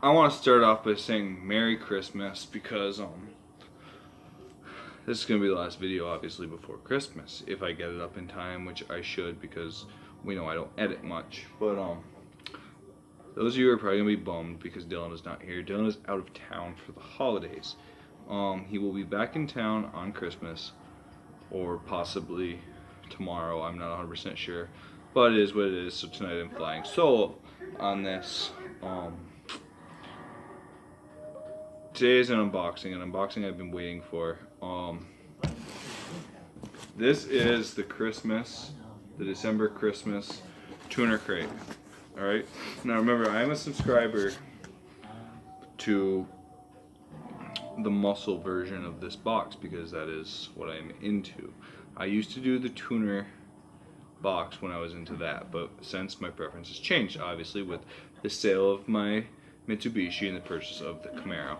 I want to start off by saying Merry Christmas because this is going to be the last video obviously before Christmas if I get it up in time, which I should because we know I don't edit much. But those of you are probably going to be bummed because Dylan is not here. Dylan is out of town for the holidays. He will be back in town on Christmas or possibly tomorrow. I'm not 100% sure, but it is what it is. So tonight I'm flying solo on this. Today is an unboxing I've been waiting for. This is the December Christmas tuner crate. Alright, now remember, I am a subscriber to the muscle version of this box because that is what I'm into. I used to do the tuner box when I was into that, but since my preference has changed, obviously, with the sale of my Mitsubishi and the purchase of the Camaro.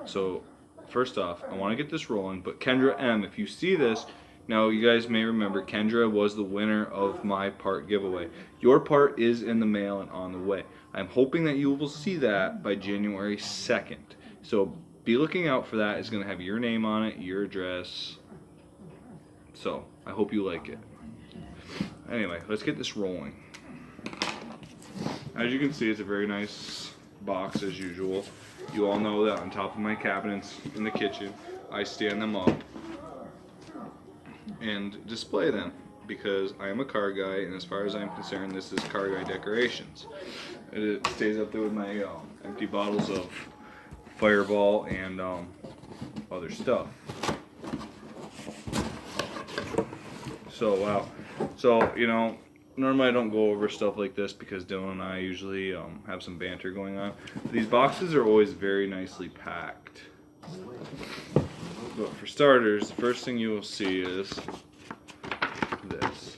So first off, I want to get this rolling, but Kendra M, if you see this, now you guys may remember Kendra was the winner of my part giveaway. Your part is in the mail and on the way. I'm hoping that you will see that by January 2nd. So be looking out for that. It's going to have your name on it, your address. So I hope you like it. Anyway, let's get this rolling. As you can see, it's a very nice box as usual. You all know that on top of my cabinets in the kitchen, I stand them up and display them because I am a car guy, and as far as I'm concerned, this is car guy decorations. It stays up there with my empty bottles of Fireball and other stuff. So wow. So you know, normally I don't go over stuff like this because Dylan and I usually have some banter going on. These boxes are always very nicely packed. But for starters, the first thing you will see is this,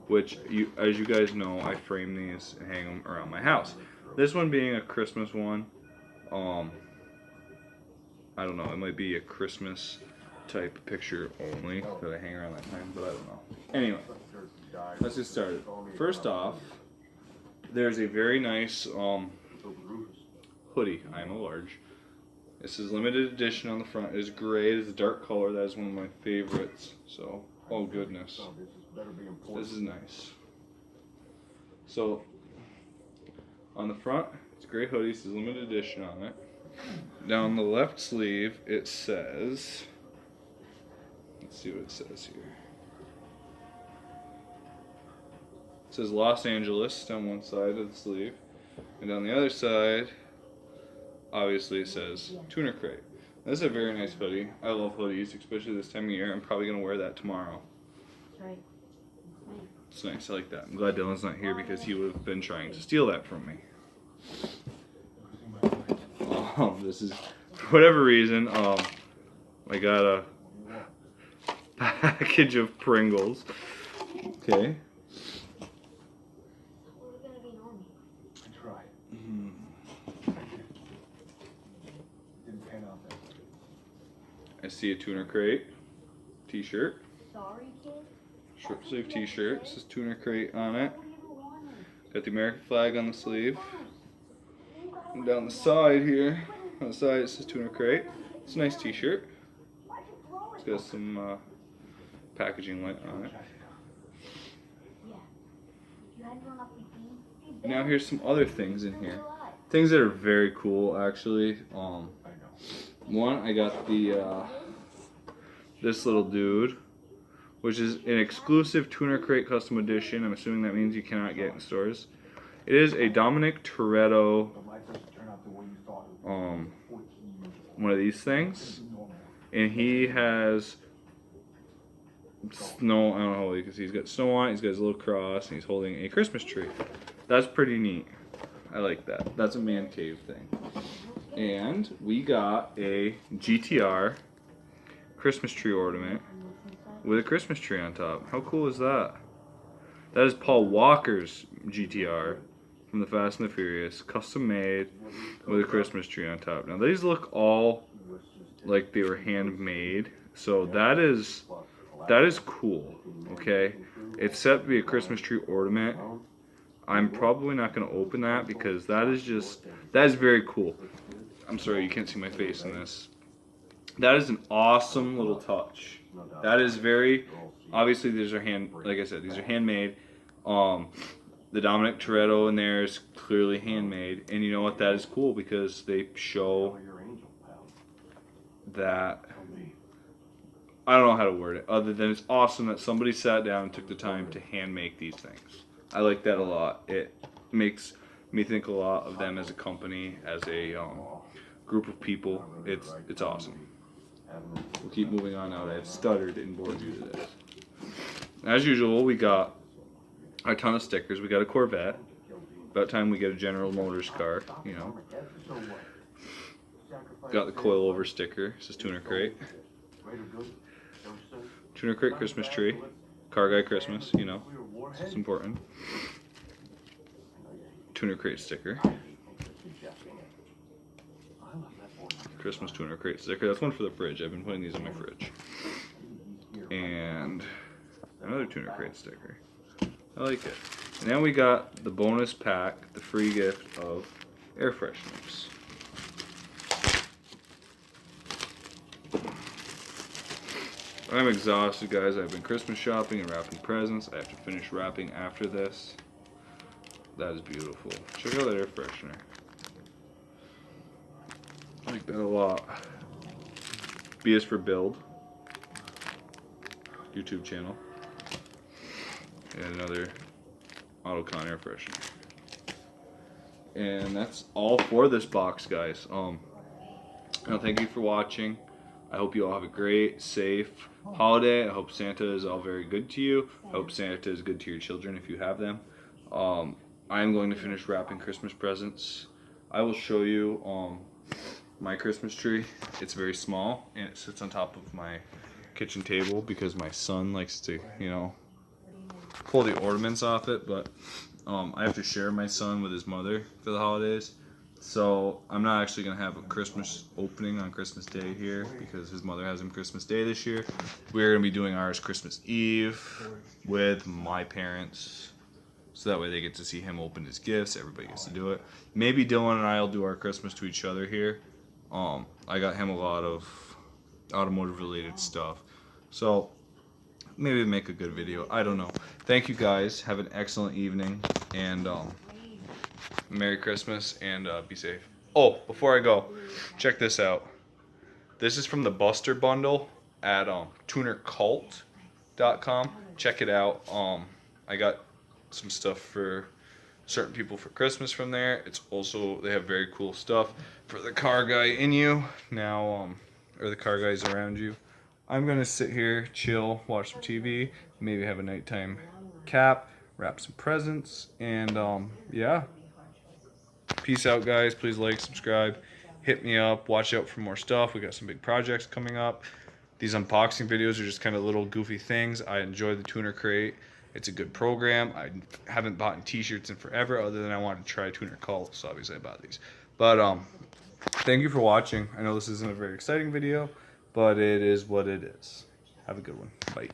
which, as you guys know, I frame these and hang them around my house. This one being a Christmas one, I don't know, it might be a Christmas type picture only that I hang around that time, but I don't know. Anyway, let's get started. First off, there's a very nice hoodie. I am a large. This is limited edition on the front. It is gray. It is a dark color. That is one of my favorites. So, oh goodness. This is nice. So, on the front, it's a gray hoodie. It says limited edition on it. Down the left sleeve, it says, let's see what it says here. It says Los Angeles down one side of the sleeve. And down the other side, obviously it says tuner crate. This is a very nice hoodie. I love hoodies, especially this time of year. I'm probably going to wear that tomorrow. It's nice. I like that. I'm glad Dylan's not here because he would have been trying to steal that from me. This is, for whatever reason, I got a package of Pringles. Okay. I see a tuner crate t-shirt. Short sleeve t-shirt. It says tuner crate on it. Got the American flag on the sleeve. And down the side here, on the side it says tuner crate. It's a nice t-shirt. It's got some packaging light on it. Now here's some other things in here. Things that are very cool actually. One, I got the this little dude, which is an exclusive tuner crate custom edition. I'm assuming that means you cannot get in stores. It is a Dominic Toretto one of these things, and he has snow. I don't know because he's got snow on it. He's got his little cross, and he's holding a Christmas tree. That's pretty neat. I like that. That's a man cave thing. And we got a GTR Christmas tree ornament with a Christmas tree on top. How cool is that? That is Paul Walker's GTR from the Fast and the Furious, custom made with a Christmas tree on top. Now these look all like they were handmade, so that is cool. Okay, it's set to be a Christmas tree ornament. I'm probably not going to open that because that is very cool. I'm sorry, you can't see my face in this. That is an awesome little touch. That is very, obviously these are like I said, these are handmade. The Dominic Toretto in there is clearly handmade. And you know what, that is cool because they show that, I don't know how to word it, other than it's awesome that somebody sat down and took the time to hand make these things. I like that a lot. It makes me think a lot of them as a company, as a group of people. It's awesome. We'll keep moving on now that I've stuttered and bored you to this. As usual, we got a ton of stickers. We got a Corvette. About time we get a General Motors car, you know. Got the coilover sticker. This is Tuner Crate. Tuner Crate Christmas tree. Car Guy Christmas, you know. It's important. Tuner Crate sticker. Christmas Tuner Crate sticker. That's one for the fridge. I've been putting these in my fridge. And another Tuner Crate sticker. I like it. And then we got the bonus pack, the free gift of air fresheners. I'm exhausted, guys. I've been Christmas shopping and wrapping presents. I have to finish wrapping after this. That is beautiful. Check out that air freshener. I like that a lot. B is for Build. YouTube channel. And another Autocon air freshener. And that's all for this box, guys. Thank you for watching. I hope you all have a great, safe holiday. I hope Santa is all very good to you. I hope Santa is good to your children if you have them. I am going to finish wrapping Christmas presents. I will show you my Christmas tree. It's very small and it sits on top of my kitchen table because my son likes to, you know, pull the ornaments off it, but I have to share my son with his mother for the holidays. So I'm not actually going to have a Christmas opening on Christmas Day here because his mother has him Christmas Day this year. We're going to be doing ours Christmas Eve with my parents. So that way they get to see him open his gifts. Everybody gets to do it. Maybe Dylan and I will do our Christmas to each other here. I got him a lot of automotive related stuff. So maybe make a good video. I don't know. Thank you guys. Have an excellent evening. And Merry Christmas and be safe. Oh, before I go, check this out. This is from the Buster Bundle at tunercult.com. Check it out. I got some stuff for certain people for Christmas from there. It's also, they have very cool stuff for the car guy in you now, or the car guys around you. I'm gonna sit here, chill, watch some TV, maybe have a nighttime cap, wrap some presents, and yeah. Peace out, guys. Please like, subscribe, hit me up, watch out for more stuff. We got some big projects coming up. These unboxing videos are just kind of little goofy things. I enjoy the Tuner Crate. It's a good program. I haven't bought t-shirts in forever other than I wanted to try Tuner Cult, so obviously I bought these. But thank you for watching. I know this isn't a very exciting video, but it is what it is. Have a good one. Bye.